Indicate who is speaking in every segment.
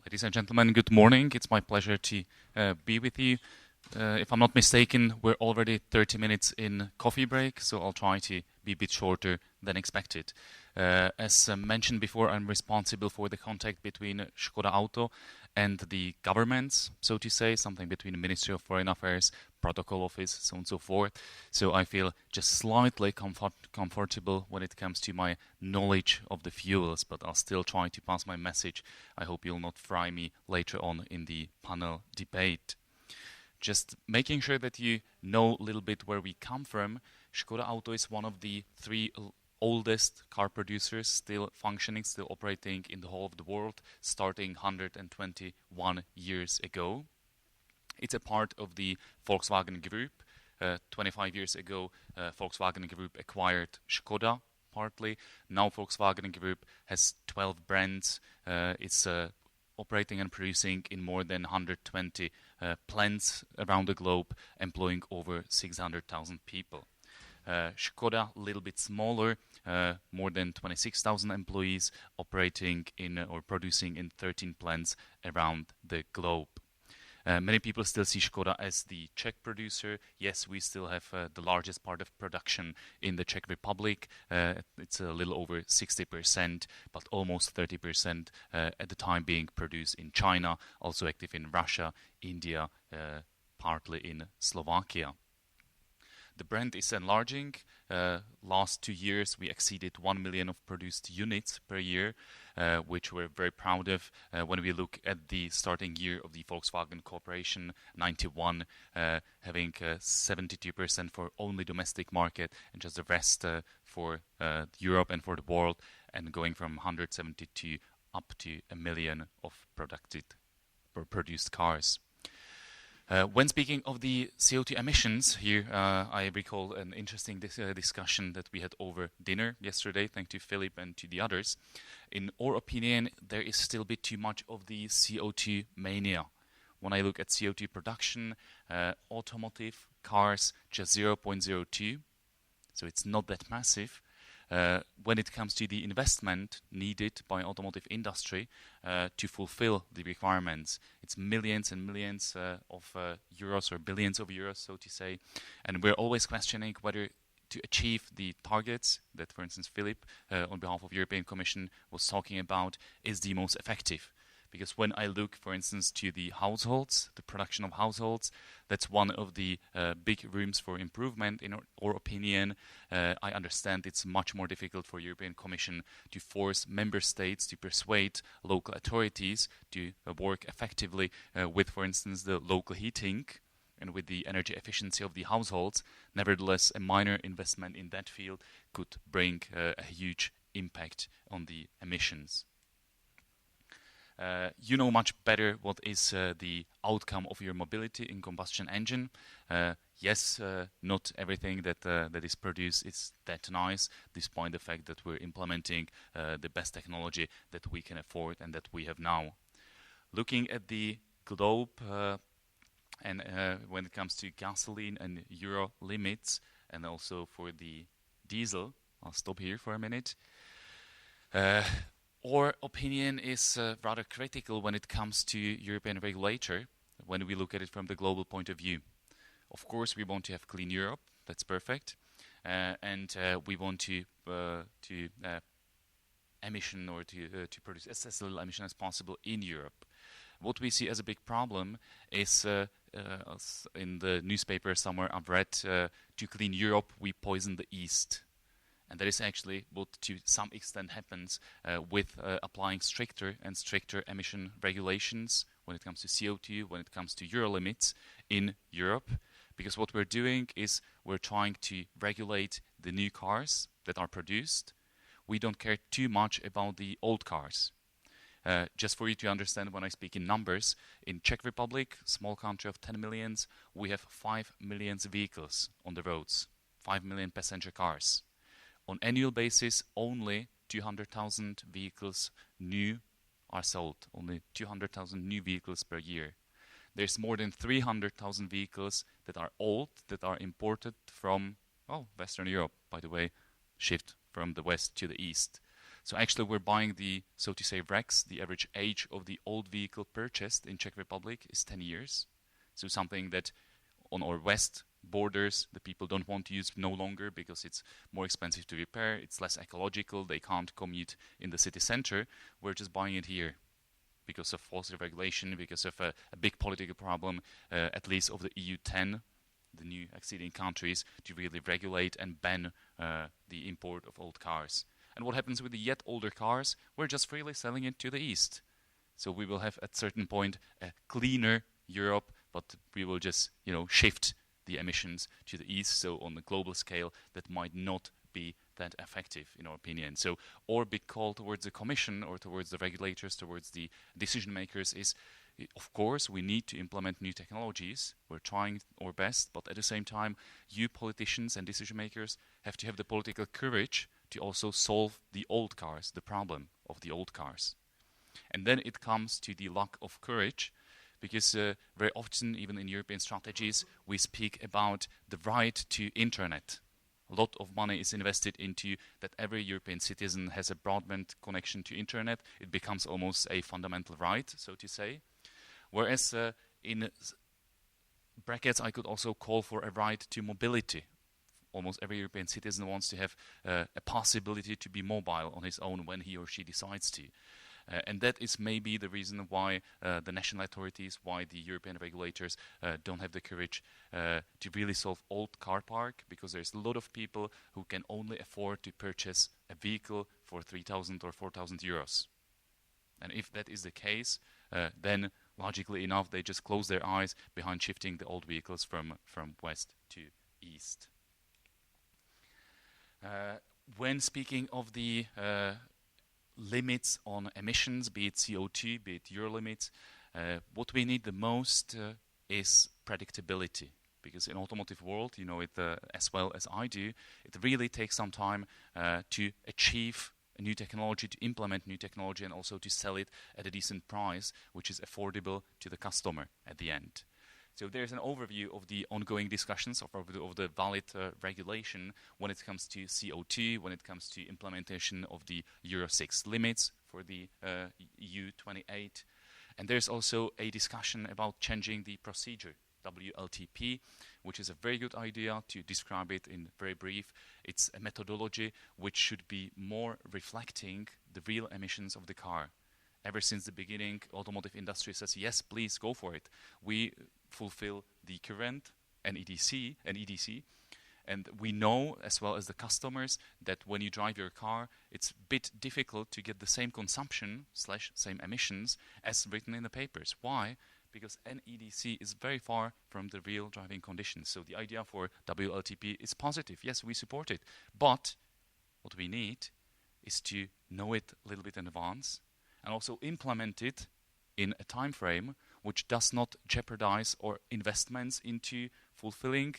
Speaker 1: Ladies and gentlemen, good morning. It's my pleasure to be with you. If I'm not mistaken, we're already 30 minutes in coffee break, so I'll try to be a bit shorter than expected. As mentioned before, I'm responsible for the contact between Škoda Auto and the governments, so to say, something between the Ministry of Foreign Affairs, Protocol Office, so on and so forth. So I feel just slightly comfortable when it comes to my knowledge of the fuels, but I'll still try to pass my message. I hope you'll not fry me later on in the panel debate. Just making sure that you know a little bit where we come from. Škoda Auto is one of the three oldest car producers still functioning, still operating in the whole of the world, starting 121 years ago. It's a part of the Volkswagen Group. 25 years ago, Volkswagen Group acquired Škoda partly. Now Volkswagen Group has 12 brands. It's operating and producing in more than 120 plants around the globe, employing over 600,000 people. Škoda, a little bit smaller, more than 26,000 employees, operating in or producing in 13 plants around the globe. Many people still see Škoda as the Czech producer. Yes, we still have the largest part of production in the Czech Republic. It's a little over 60%, but almost 30% at the time being produced in China, also active in Russia, India, partly in Slovakia. The brand is enlarging. Last 2 years, we exceeded 1 million of produced units per year, which we're very proud of. When we look at the starting year of the Volkswagen Corporation, 91, having 72% for only domestic market and just the rest for Europe and for the world, and going from 172 up to 1 million of produced cars. When speaking of the CO2 emissions, here I recall an interesting discussion that we had over dinner yesterday, thanks to Philip and to the others. In our opinion, there is still a bit too much of the CO2 mania. When I look at CO2 production, automotive cars just 0.02, so it's not that massive. When it comes to the investment needed by automotive industry to fulfill the requirements, it's millions and millions of euros or billions of euros, so to say. And we're always questioning whether to achieve the targets that, for instance, Philip, on behalf of European Commission, was talking about, is the most effective. Because when I look, for instance, to the households, the production of households, that's one of the big rooms for improvement in our opinion. I understand it's much more difficult for European Commission to force member states to persuade local authorities to work effectively with, for instance, the local heating and with the energy efficiency of the households. Nevertheless, a minor investment in that field could bring a huge impact on the emissions. You know much better what is the outcome of your mobility in combustion engine. Yes, not everything that is produced is that nice, despite the fact that we're implementing the best technology that we can afford and that we have now. Looking at the globe, and when it comes to gasoline and Euro limits, and also for the diesel, I'll stop here for a minute. Our opinion is rather critical when it comes to European regulator, when we look at it from the global point of view. Of course, we want to have clean Europe, that's perfect, and we want to emission or to produce as little emission as possible in Europe. What we see as a big problem is, in the newspaper somewhere I've read, to clean Europe, we poison the East. And that is actually what to some extent happens with applying stricter and stricter emission regulations when it comes to CO2, when it comes to Euro limits in Europe. Because what we're doing is we're trying to regulate the new cars that are produced. We don't care too much about the old cars. Just for you to understand, when I speak in numbers, in Czech Republic, small country of 10 million, we have 5 million vehicles on the roads, 5 million passenger cars. On annual basis, only 200,000 vehicles new are sold, only 200,000 new vehicles per year. There's more than 300,000 vehicles that are old, that are imported from Western Europe, by the way, shift from the west to the east. So actually we're buying the, so to say, REX. The average age of the old vehicle purchased in Czech Republic is 10 years. So something that on our west borders the people don't want to use no longer because it's more expensive to repair, it's less ecological, they can't commute in the city center. We're just buying it here because of false regulation, because of a big political problem, at least of the EU 10, the new acceding countries, to really regulate and ban the import of old cars. And what happens with the yet older cars? We're just freely selling it to the east. So we will have at certain point a cleaner Europe, but we will just shift the emissions to the east. So on the global scale, that might not be that effective, in our opinion. So our big call towards the Commission or towards the regulators, towards the decision makers is, of course, we need to implement new technologies. We're trying our best, but at the same time, you politicians and decision makers have to have the political courage to also solve the old cars, the problem of the old cars. And then it comes to the lack of courage, because very often, even in European strategies, we speak about the right to internet. A lot of money is invested into that every European citizen has a broadband connection to internet. It becomes almost a fundamental right, so to say. Whereas in brackets, I could also call for a right to mobility. Almost every European citizen wants to have a possibility to be mobile on his own when he or she decides to. And that is maybe the reason why the national authorities, why the European regulators don't have the courage to really solve old car park, because there's a lot of people who can only afford to purchase a vehicle for 3,000 or 4,000 euros. And if that is the case, then logically enough, they just close their eyes behind shifting the old vehicles from west to east. When speaking of the limits on emissions, be it CO2, be it Euro limits, what we need the most is predictability. Because in automotive world, you know it as well as I do, it really takes some time to achieve a new technology, to implement new technology, and also to sell it at a decent price, which is affordable to the customer at the end. So there's an overview of the ongoing discussions of the valid regulation when it comes to CO2, when it comes to implementation of the Euro 6 limits for the EU 28. And there's also a discussion about changing the procedure, WLTP, which is a very good idea. To describe it in very brief, it's a methodology which should be more reflecting the real emissions of the car. Ever since the beginning, automotive industry says, yes, please go for it. We fulfill the current NEDC, and we know, as well as the customers, that when you drive your car, it's a bit difficult to get the same consumption / same emissions as written in the papers. Why? Because NEDC is very far from the real driving conditions. So the idea for WLTP is positive. Yes, we support it. But what we need is to know it a little bit in advance and also implement it in a time frame which does not jeopardize our investments into fulfilling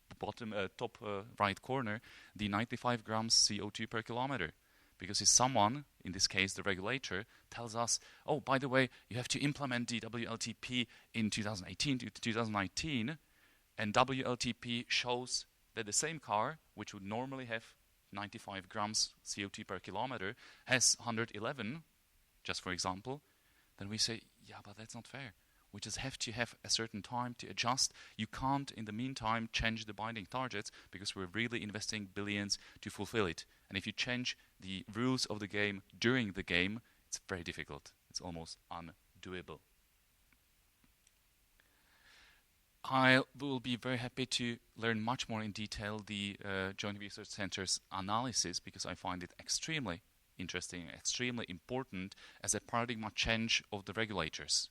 Speaker 1: the top right corner, the 95 grams CO2 per kilometer. Because if someone, in this case the regulator, tells us, oh, by the way, you have to implement the WLTP in 2018 to 2019, and WLTP shows that the same car, which would normally have 95 grams CO2 per kilometer, has 111, just for example, then we say, yeah, but that's not fair. We just have to have a certain time to adjust. You can't, in the meantime, change the binding targets because we're really investing billions to fulfill it. And if you change the rules of the game during the game, it's very difficult. It's almost undoable. I will be very happy to learn much more in detail the Joint Research Center's analysis, because I find it extremely interesting, extremely important as a paradigm change of the regulators.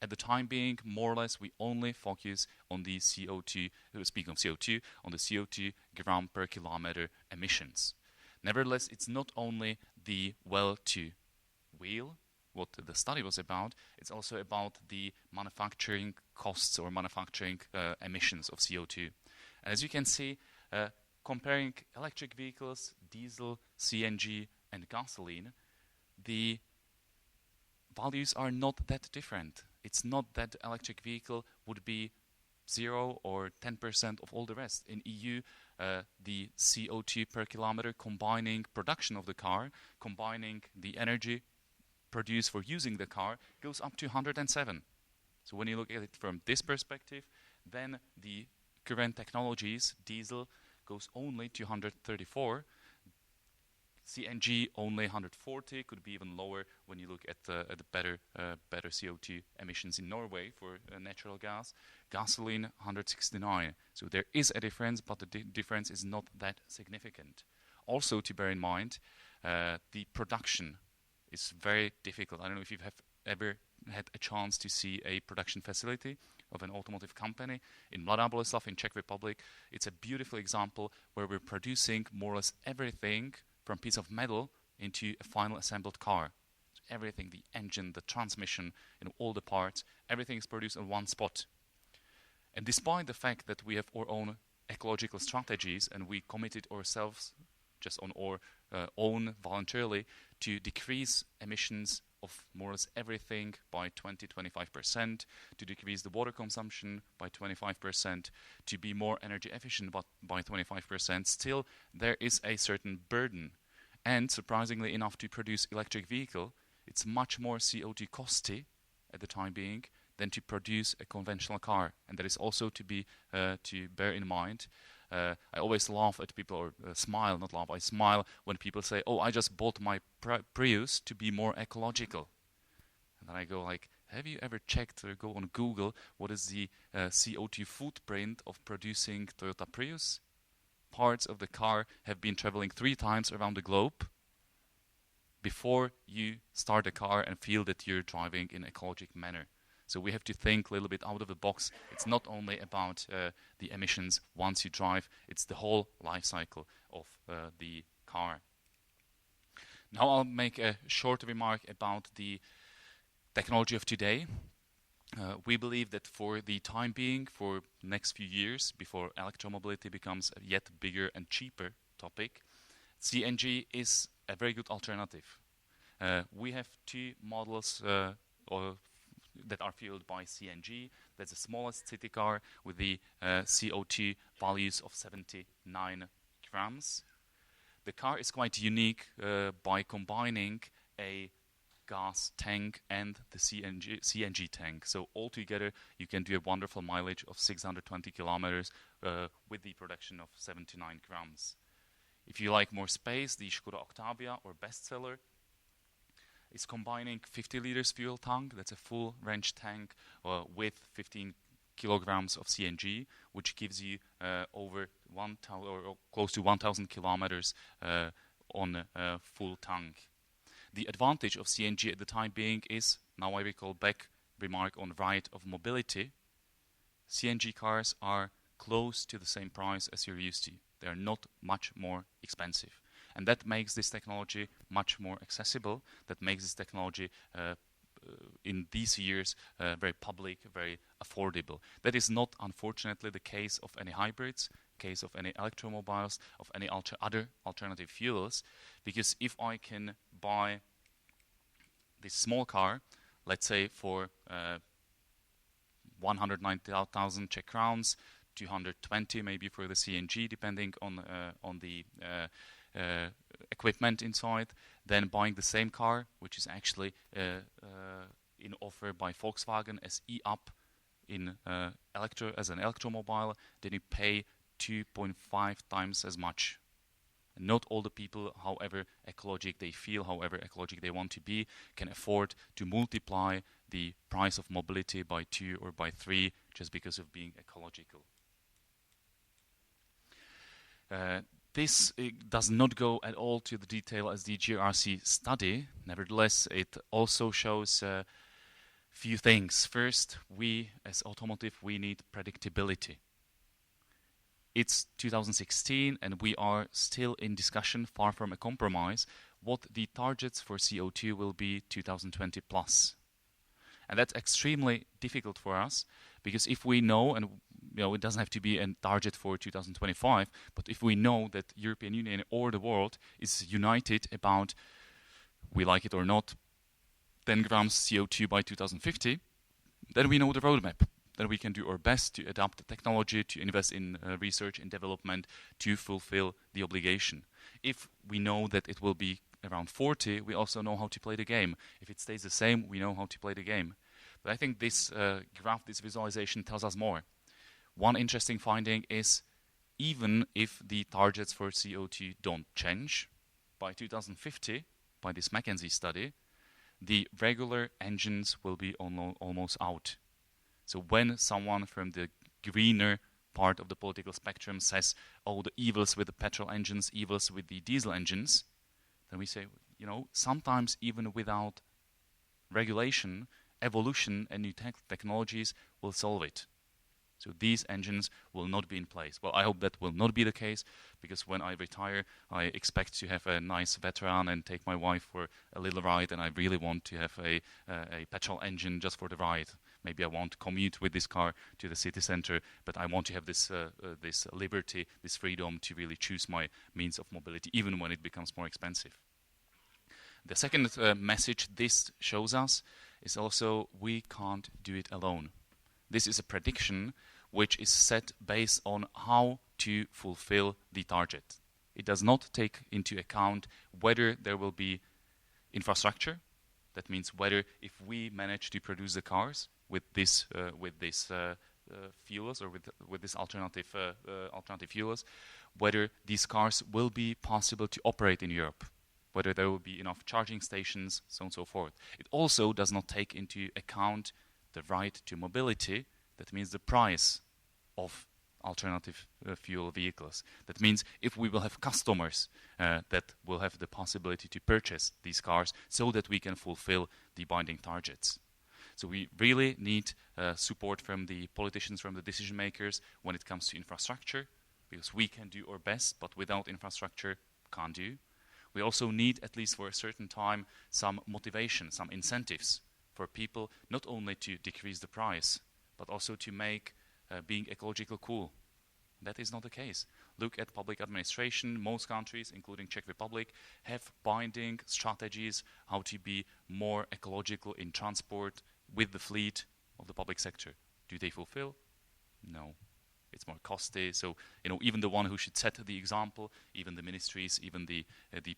Speaker 1: At the time being, more or less, we only focus on the CO2, speaking of CO2, on the CO2 gram per kilometer emissions. Nevertheless, it's not only the well-to-wheel, what the study was about, it's also about the manufacturing costs or manufacturing emissions of CO2. And as you can see, comparing electric vehicles, diesel, CNG, and gasoline, the values are not that different. It's not that the electric vehicle would be 0 or 10% of all the rest. In EU, the CO2 per kilometer, combining production of the car, combining the energy produced for using the car, goes up to 107. So when you look at it from this perspective, then the current technologies, diesel, goes only to 134. CNG only 140, could be even lower when you look at the better CO2 emissions in Norway for natural gas. Gasoline 169. So there is a difference, but the difference is not that significant. Also to bear in mind, the production is very difficult. I don't know if you have ever had a chance to see a production facility of an automotive company in Mladá Boleslav in Czech Republic. It's a beautiful example where we're producing more or less everything from a piece of metal into a final assembled car. So everything, the engine, the transmission, all the parts, everything is produced in one spot. And despite the fact that we have our own ecological strategies and we committed ourselves just on our own voluntarily to decrease emissions of more or less everything by 20-25%, to decrease the water consumption by 25%, to be more energy efficient by 25%, still there is a certain burden. And surprisingly enough, to produce electric vehicle, it's much more CO2 costly at the time being than to produce a conventional car. And that is also to bear in mind. I always laugh at people, or smile, not laugh, I smile when people say, oh, I just bought my Prius to be more ecological. And then I go like, have you ever checked or go on Google what is the CO2 footprint of producing Toyota Prius? Parts of the car have been traveling 3 times around the globe before you start a car and feel that you're driving in an ecologic manner. So we have to think a little bit out of the box. It's not only about the emissions once you drive, it's the whole life cycle of the car. Now I'll make a short remark about the technology of today. We believe that for the time being, for the next few years, before electromobility becomes a yet bigger and cheaper topic, CNG is a very good alternative. We have 2 models that are fueled by CNG. That's the smallest city car with the CO2 values of 79 grams. The car is quite unique by combining a gas tank and the CNG tank. So altogether, you can do a wonderful mileage of 620 kilometers with the production of 79 grams. If you like more space, the Škoda Octavia or bestseller is combining 50 liters fuel tank. That's a full range tank with 15 kilograms of CNG, which gives you over 1,000 or close to 1,000 kilometers on a full tank. The advantage of CNG at the time being is, now I recall back remark on right of mobility, CNG cars are close to the same price as you're used to. They are not much more expensive. And that makes this technology much more accessible. That makes this technology in these years very public, very affordable. That is not, unfortunately, the case of any hybrids, case of any electromobiles, of any other alternative fuels. Because if I can buy this small car, let's say for 190,000 Czech crowns, 220 maybe for the CNG, depending on the equipment inside, then buying the same car, which is actually in offer by Volkswagen as e-up in as an electromobile, then you pay 2.5 times as much. And not all the people, however ecologic they feel, however ecologic they want to be, can afford to multiply the price of mobility by 2 or by 3 just because of being ecological. This does not go at all to the detail as the GRC study. Nevertheless, it also shows a few things. First, we as Automotive, we need predictability. It's 2016 and we are still in discussion, far from a compromise, what the targets for CO2 will be 2020 plus. And that's extremely difficult for us, because if we know, and it doesn't have to be a target for 2025, but if we know that European Union or the world is united about, we like it or not, 10 grams CO2 by 2050, then we know the roadmap. then we can do our best to adapt the technology, to invest in research and development to fulfill the obligation. If we know that it will be around 40, we also know how to play the game. If it stays the same, we know how to play the game. But I think this graph, this visualization tells us more. One interesting finding is even if the targets for CO2 don't change, by 2050, by this McKinsey study, the regular engines will be almost out. So when someone from the greener part of the political spectrum says, oh, the evils with the petrol engines, evils with the diesel engines, then we say, sometimes even without regulation, evolution and new technologies will solve it. So these engines will not be in place. Well, I hope that will not be the case, because when I retire, I expect to have a nice veteran and take my wife for a little ride, and I really want to have a petrol engine just for the ride. Maybe I won't commute with this car to the city center, but I want to have this liberty, this freedom to really choose my means of mobility, even when it becomes more expensive. The second message this shows us is also we can't do it alone. This is a prediction which is set based on how to fulfill the target. It does not take into account whether there will be infrastructure. That means whether if we manage to produce the cars with this fuels or with this alternative fuels, whether these cars will be possible to operate in Europe, whether there will be enough charging stations, so on and so forth. It also does not take into account the right to mobility. That means the price of alternative fuel vehicles. That means if we will have customers that will have the possibility to purchase these cars so that we can fulfill the binding targets. So we really need support from the politicians, from the decision makers when it comes to infrastructure, because we can do our best, but without infrastructure, can't do. We also need, at least for a certain time, some motivation, some incentives for people not only to decrease the price, but also to make being ecological cool. That is not the case. Look at public administration. Most countries, including Czech Republic, have binding strategies how to be more ecological in transport with the fleet of the public sector. Do they fulfill? No. It's more costly. So, even the one who should set the example, even the ministries, even the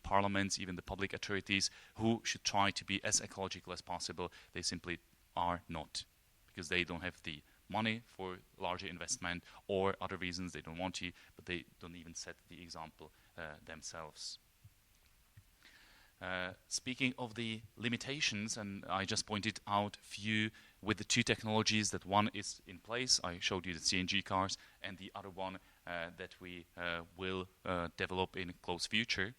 Speaker 1: parliaments, even the public authorities who should try to be as ecological as possible, they simply are not, because they don't have the money for larger investment or other reasons they don't want to, but they don't even set the example themselves. Speaking of the limitations, and I just pointed out few with the two technologies, that one is in place. I showed you the CNG cars, and the other one that we will develop in close future.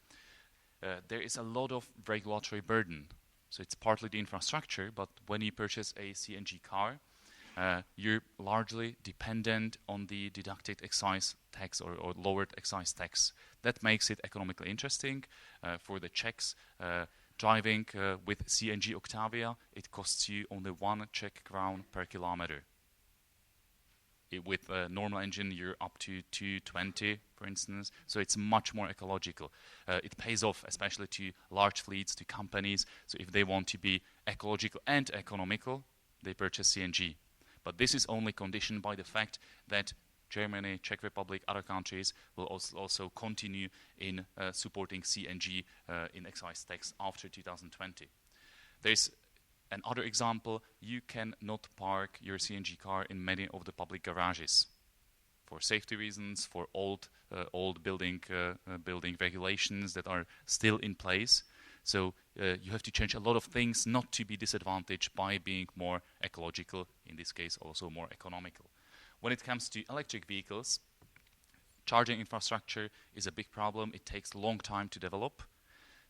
Speaker 1: There is a lot of regulatory burden. So it's partly the infrastructure, but when you purchase a CNG car, you're largely dependent on the deducted excise tax or lowered excise tax. That makes it economically interesting for the Czechs. Driving with CNG Octavia, it costs you only 1 Czech crown per kilometer. With a normal engine, you're up to 220, for instance. So it's much more ecological. It pays off, especially to large fleets, to companies. So if they want to be ecological and economical, they purchase CNG. But this is only conditioned by the fact that Germany, Czech Republic, other countries will also continue in supporting CNG in excise tax after 2020. There's another example. You cannot park your CNG car in many of the public garages for safety reasons, for old building regulations that are still in place. So you have to change a lot of things not to be disadvantaged by being more ecological, in this case also more economical. When it comes to electric vehicles, charging infrastructure is a big problem. It takes a long time to develop.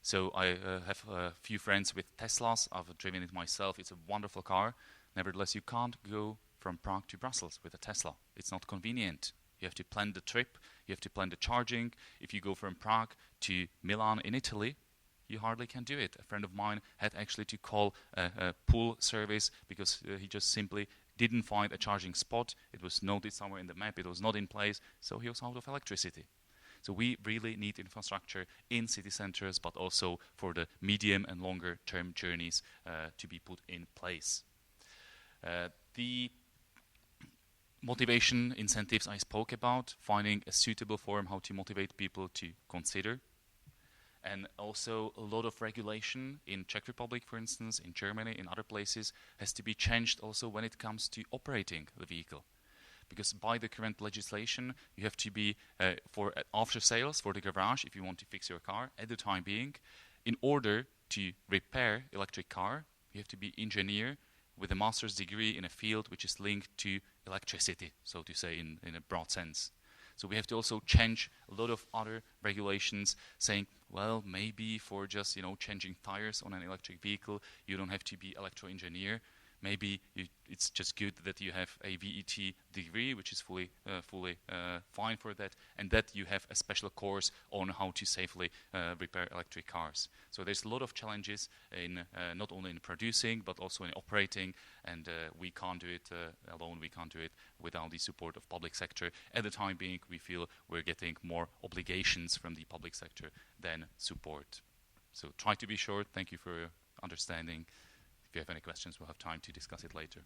Speaker 1: So I have a few friends with Teslas. I've driven it myself. It's a wonderful car. Nevertheless, you can't go from Prague to Brussels with a Tesla. It's not convenient. You have to plan the trip. You have to plan the charging. If you go from Prague to Milan in Italy, you hardly can do it. A friend of mine had actually to call a pool service because he just simply didn't find a charging spot. It was noted somewhere in the map. It was not in place, so he was out of electricity. So we really need infrastructure in city centers, but also for the medium and longer term journeys to be put in place. The Motivation, incentives I spoke about, finding a suitable form how to motivate people to consider. And also a lot of regulation in Czech Republic, for instance, in Germany, in other places, has to be changed also when it comes to operating the vehicle. Because by the current legislation, you have to be for after sales, for the garage, if you want to fix your car, at the time being, in order to repair electric car, you have to be engineer with a master's degree in a field which is linked to electricity, so to say, in a broad sense. So we have to also change a lot of other regulations saying, well, maybe for just changing tires on an electric vehicle, you don't have to be electro engineer. Maybe it's just good that you have a VET degree, which is fully fine for that, and that you have a special course on how to safely repair electric cars. So there's a lot of challenges in not only in producing but also in operating, and we can't do it alone. We can't do it without the support of public sector. At the time being, we feel we're getting more obligations from the public sector than support. So try to be short. Thank you for your understanding. If you have any questions, we'll have time to discuss it later.